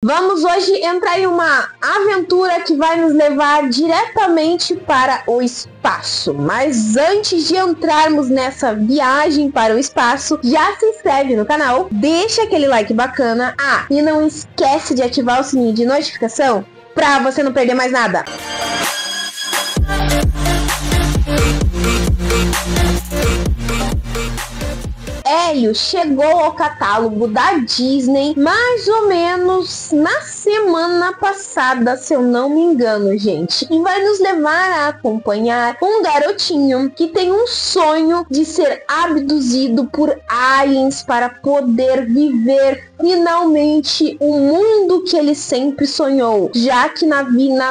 Vamos hoje entrar em uma aventura que vai nos levar diretamente para o espaço. Mas antes de entrarmos nessa viagem para o espaço, já se inscreve no canal, deixa aquele like bacana. E não esquece de ativar o sininho de notificação para você não perder mais nada. Hélio chegou ao catálogo da Disney mais ou menos na semana passada, se eu não me engano, gente. E vai nos levar a acompanhar um garotinho que tem um sonho de ser abduzido por aliens para poder viver finalmente o mundo que ele sempre sonhou, já que na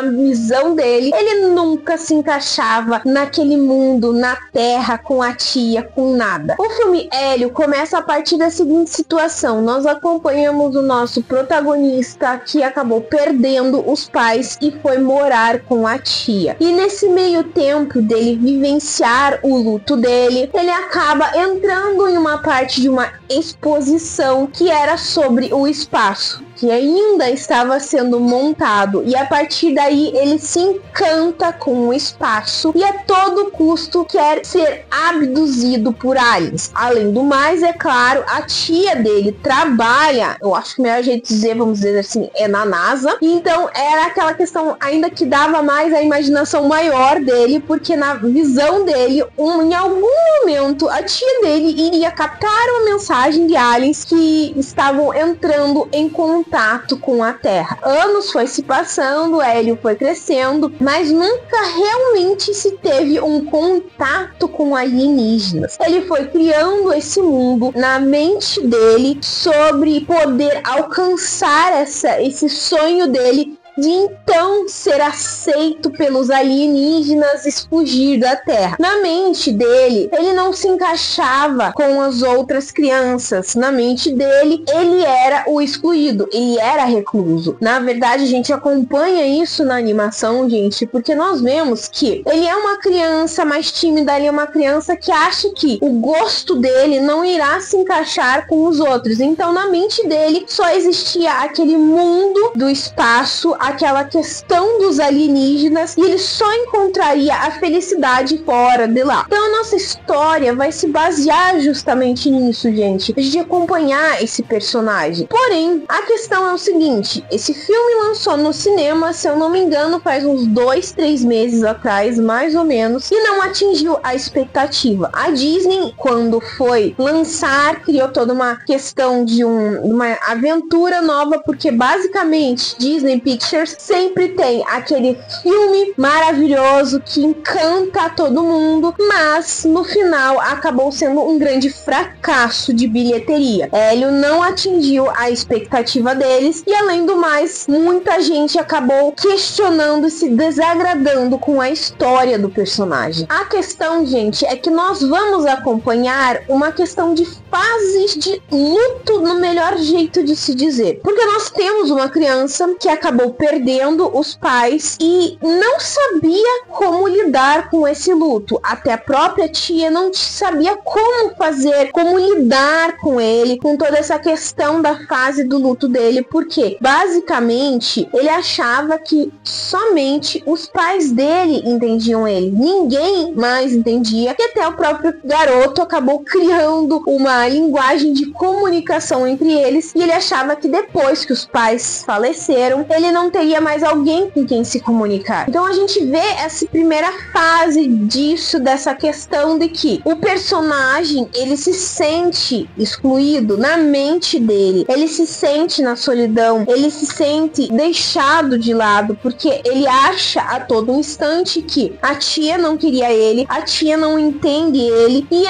visão dele, ele nunca se encaixava naquele mundo, na Terra, com a tia, com nada. O filme Hélio começa a partir da seguinte situação: nós acompanhamos o nosso protagonista que acabou perdendo os pais e foi morar com a tia. E nesse meio tempo dele vivenciar o luto dele, ele acaba entrando em uma parte de uma exposição que era sobre o espaço, que ainda estava sendo montado, e a partir daí ele se encanta com o espaço e a todo custo quer ser abduzido por aliens. Além do mais, é claro, a tia dele trabalha, eu acho que o melhor jeito de dizer, vamos dizer assim, é na NASA. Então era aquela questão ainda que dava mais a imaginação maior dele, porque na visão dele, em algum momento a tia dele iria captar uma mensagem de aliens que estavam entrando em contato com a Terra. Anos foi se passando, Hélio foi crescendo, mas nunca realmente se teve um contato com alienígenas. Ele foi criando esse mundo na mente dele sobre poder alcançar esse sonho dele de então ser aceito pelos alienígenas e fugir da Terra. Na mente dele, ele não se encaixava com as outras crianças. Na mente dele, ele era o excluído, ele era recluso. Na verdade, a gente acompanha isso na animação, gente, porque nós vemos que ele é uma criança mais tímida, ele é uma criança que acha que o gosto dele não irá se encaixar com os outros. Então, na mente dele, só existia aquele mundo do espaço, aquela questão dos alienígenas, e ele só encontraria a felicidade fora de lá. Então a nossa história vai se basear justamente nisso, gente, a gente acompanhar esse personagem. Porém, a questão é o seguinte: esse filme lançou no cinema, se eu não me engano, faz uns 2-3 meses atrás, mais ou menos, e não atingiu a expectativa. A Disney, quando foi lançar, criou toda uma questão de uma aventura nova, porque basicamente Disney Pictures sempre tem aquele filme maravilhoso que encanta todo mundo, mas no final acabou sendo um grande fracasso de bilheteria. Hélio não atingiu a expectativa deles e, além do mais, muita gente acabou questionando e se desagradando com a história do personagem. A questão, gente, é que nós vamos acompanhar uma questão de fases de luto, no melhor jeito de se dizer, porque nós temos uma criança que acabou perdendo os pais e não sabia como lidar com esse luto. Até a própria tia não sabia como fazer, como lidar com ele, com toda essa questão da fase do luto dele, porque basicamente ele achava que somente os pais dele entendiam ele, ninguém mais entendia, e até o próprio garoto acabou criando uma linguagem de comunicação entre eles, e ele achava que depois que os pais faleceram, ele não teria mais alguém com quem se comunicar. Então a gente vê essa primeira fase disso, dessa questão de que o personagem, ele se sente excluído na mente dele, ele se sente na solidão, ele se sente deixado de lado, porque ele acha a todo instante que a tia não queria ele, a tia não entende ele, e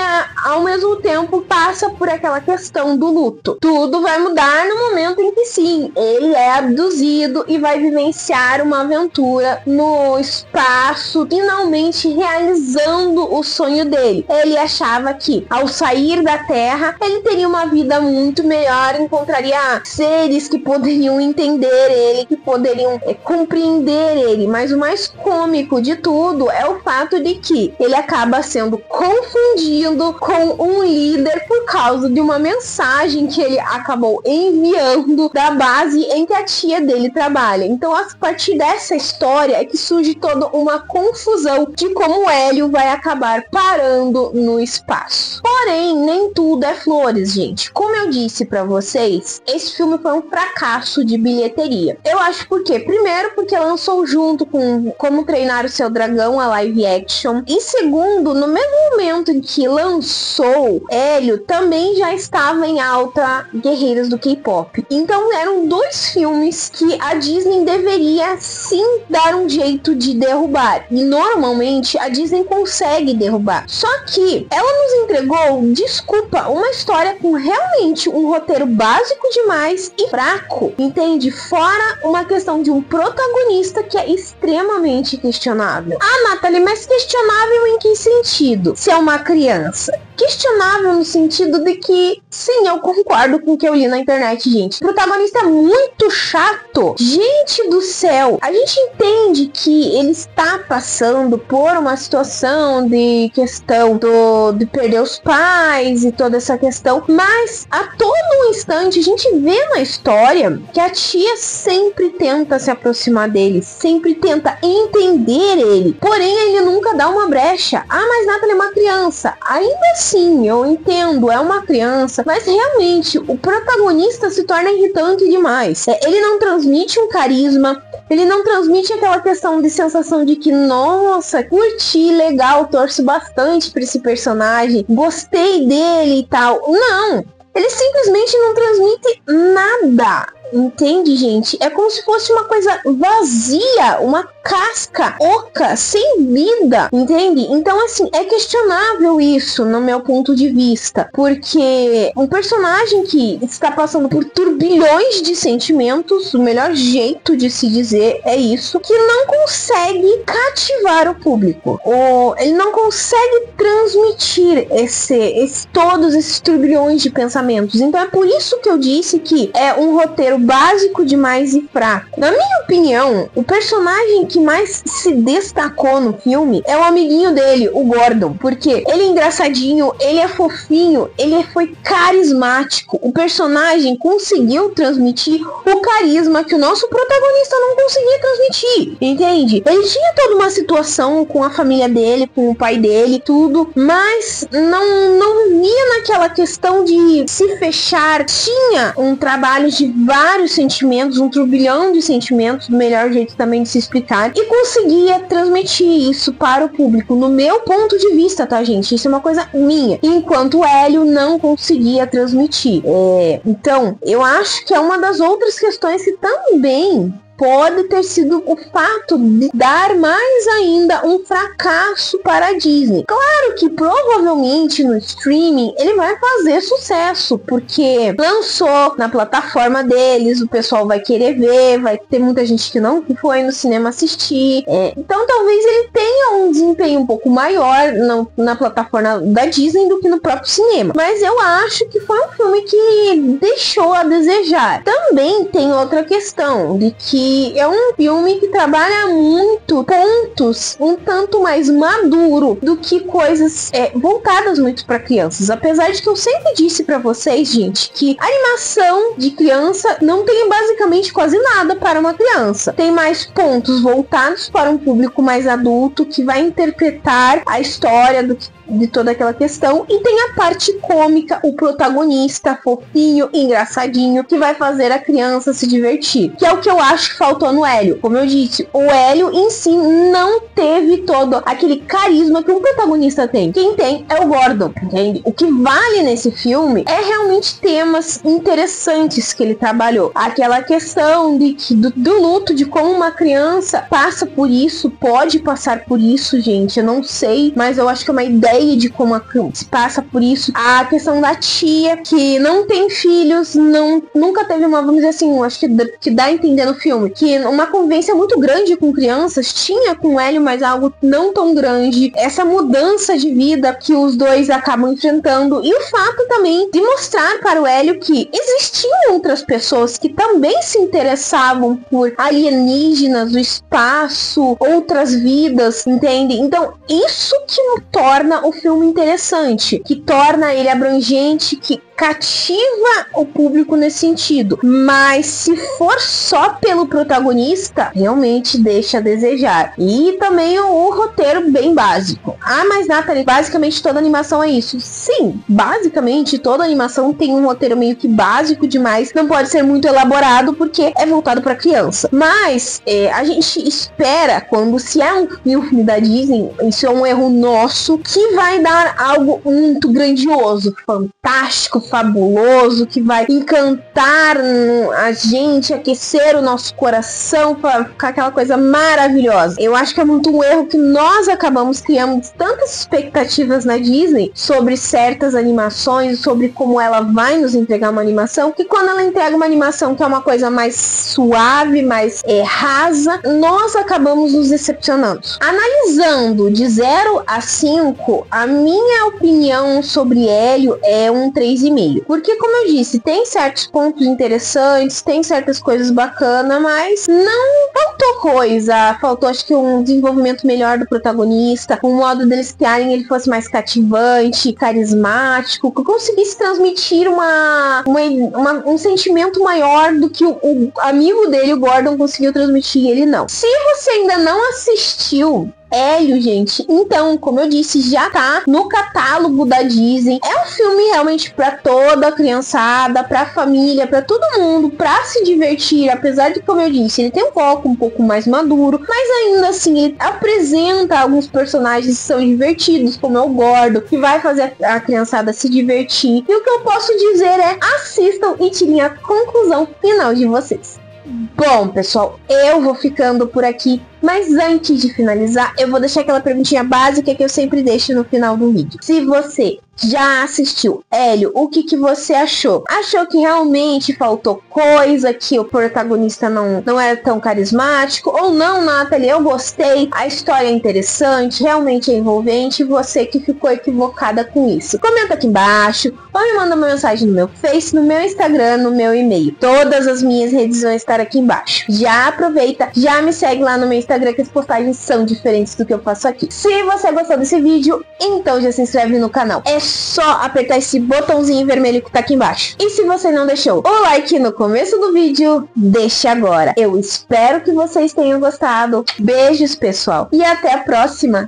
ao mesmo tempo passa por aquela questão do luto. Tudo vai mudar no momento em que sim, ele é abduzido e vai vai vivenciar uma aventura no espaço, finalmente realizando o sonho dele. Ele achava que ao sair da Terra, ele teria uma vida muito melhor, encontraria seres que poderiam entender ele, que poderiam compreender ele, mas o mais cômico de tudo é o fato de que ele acaba sendo confundido com um líder por causa de uma mensagem que ele acabou enviando da base em que a tia dele trabalha. Então, a partir dessa história é que surge toda uma confusão de como o Hélio vai acabar parando no espaço. Porém, nem tudo é flores, gente. Como eu disse pra vocês, esse filme foi um fracasso de bilheteria. Eu acho por quê? Primeiro, porque lançou junto com Como Treinar o Seu Dragão, a live action. E segundo, no mesmo momento em que lançou, Hélio também já estava em alta Guerreiras do K-pop. Então eram dois filmes que a Disney deveria sim dar um jeito de derrubar. E normalmente a Disney consegue derrubar. Só que ela nos entregou, desculpa, uma história com realmente um roteiro básico demais e fraco, entende? Fora uma questão de um protagonista que é extremamente questionável. Ah, Nathalie, mas questionável em que sentido? Se é uma criança. Questionável no sentido de que, sim, eu concordo com o que eu li na internet, gente. O protagonista é muito chato. Gente do céu. A gente entende que ele está passando por uma situação de questão de perder os pais e toda essa questão. Mas, a todo instante, a gente vê na história que a tia sempre tenta se aproximar dele. Sempre tenta entender ele. Porém, ele nunca dá uma brecha. Ah, mas Nathalie é uma criança. Ainda assim, eu entendo, é uma criança, mas realmente o protagonista se torna irritante demais. Ele não transmite um carisma, ele não transmite aquela questão de sensação de que, nossa, curti, legal, torço bastante pra esse personagem, gostei dele e tal. Não, ele simplesmente não transmite nada. Entende, gente? É como se fosse uma coisa vazia, uma casca oca, sem vida, entende? Então, assim, é questionável isso, no meu ponto de vista, porque um personagem que está passando por turbilhões de sentimentos, o melhor jeito de se dizer é isso, que não consegue cativar o público, ou ele não consegue transmitir todos esses turbilhões de pensamentos. Então, é por isso que eu disse que é um roteiro básico demais e fraco. Na minha opinião, o personagem que mais se destacou no filme é o amiguinho dele, o Gordon, porque ele é engraçadinho, ele é fofinho, ele foi carismático. O personagem conseguiu transmitir o carisma que o nosso protagonista não conseguia transmitir, entende? Ele tinha toda uma situação com a família dele, com o pai dele, tudo, mas não via naquela questão de se fechar. Tinha um trabalho de vários sentimentos, um turbilhão de sentimentos, do melhor jeito também de se explicar, e conseguia transmitir isso para o público, no meu ponto de vista, tá, gente? Isso é uma coisa minha, enquanto o Hélio não conseguia transmitir. Então, eu acho que é uma das outras questões que também pode ter sido o fato de dar mais ainda um fracasso para a Disney. Claro que provavelmente no streaming ele vai fazer sucesso, porque lançou na plataforma deles, o pessoal vai querer ver, vai ter muita gente que não foi no cinema assistir. Então talvez ele tenha um desempenho um pouco maior na plataforma da Disney do que no próprio cinema. Mas eu acho que foi um filme que deixou a desejar. Também tem outra questão, de que é um filme que trabalha muito pontos um tanto mais maduro do que coisas voltadas muito para crianças. Apesar de que eu sempre disse para vocês, gente, que animação de criança não tem basicamente quase nada para uma criança. Tem mais pontos voltados para um público mais adulto que vai interpretar a história de toda aquela questão, e tem a parte cômica, o protagonista fofinho, engraçadinho, que vai fazer a criança se divertir, que é o que eu acho que faltou no Hélio. Como eu disse, o Hélio em si não teve todo aquele carisma que um protagonista tem. Quem tem é o Gordon, entende? O que vale nesse filme é realmente temas interessantes que ele trabalhou. Aquela questão do luto, de como uma criança passa por isso, pode passar por isso, gente, eu não sei, mas eu acho que é uma ideia ideia de como se passa por isso. A questão da tia, que não tem filhos, nunca teve uma, vamos dizer assim, acho que dá a entender no filme, que uma convivência muito grande com crianças, tinha com o Hélio, mas algo não tão grande. Essa mudança de vida que os dois acabam enfrentando, e o fato também de mostrar para o Hélio que existiam outras pessoas que também se interessavam por alienígenas, o espaço, outras vidas, entende? Então, isso que torna o filme interessante, que torna ele abrangente, que cativa o público nesse sentido. Mas se for só pelo protagonista, realmente deixa a desejar. E também o roteiro bem básico. Ah, mas Nathalie, basicamente toda animação é isso. Sim, basicamente toda animação tem um roteiro meio que básico demais. Não pode ser muito elaborado porque é voltado para criança. Mas a gente espera, quando se é um filme da Disney, isso é um erro nosso, que vai dar algo muito grandioso, fantástico, fabuloso, que vai encantar a gente, aquecer o nosso coração, para ficar aquela coisa maravilhosa. Eu acho que é muito um erro que nós acabamos criando tantas expectativas na Disney sobre certas animações, sobre como ela vai nos entregar uma animação, que quando ela entrega uma animação que é uma coisa mais suave, mais rasa, nós acabamos nos decepcionando. Analisando de 0 a 5, a minha opinião sobre Hélio é um 3,5. Porque, como eu disse, tem certos pontos interessantes, tem certas coisas bacanas, mas não faltou coisa. Faltou, acho que, um desenvolvimento melhor do protagonista, um modo deles criarem ele fosse mais cativante, carismático, que conseguisse transmitir um sentimento maior do que o amigo dele, o Gordon, conseguiu transmitir, ele não. Se você ainda não assistiu Hélio, gente, então, como eu disse, já tá no catálogo da Disney. É um filme realmente pra toda a criançada, pra família, pra todo mundo, pra se divertir, apesar de, como eu disse, ele tem um foco um pouco mais maduro, mas ainda assim, ele apresenta alguns personagens que são divertidos, como é o Gordo, que vai fazer a criançada se divertir. E o que eu posso dizer é, assistam e tirem a conclusão final de vocês. Bom, pessoal, eu vou ficando por aqui, mas antes de finalizar, eu vou deixar aquela perguntinha básica que eu sempre deixo no final do vídeo. Se você já assistiu Hélio, o que você achou? Achou que realmente faltou coisa, que o protagonista não era tão carismático? Ou não, Nathalie, eu gostei, a história é interessante, realmente é envolvente, você que ficou equivocada com isso? Comenta aqui embaixo, ou me manda uma mensagem no meu Face, no meu Instagram, no meu e-mail. Todas as minhas redes vão estar aqui embaixo. Já aproveita, já me segue lá no meu Instagram, que as postagens são diferentes do que eu faço aqui. Se você gostou desse vídeo, então já se inscreve no canal. É só apertar esse botãozinho vermelho que tá aqui embaixo. E se você não deixou o like no começo do vídeo, deixe agora. Eu espero que vocês tenham gostado. Beijos, pessoal. E até a próxima.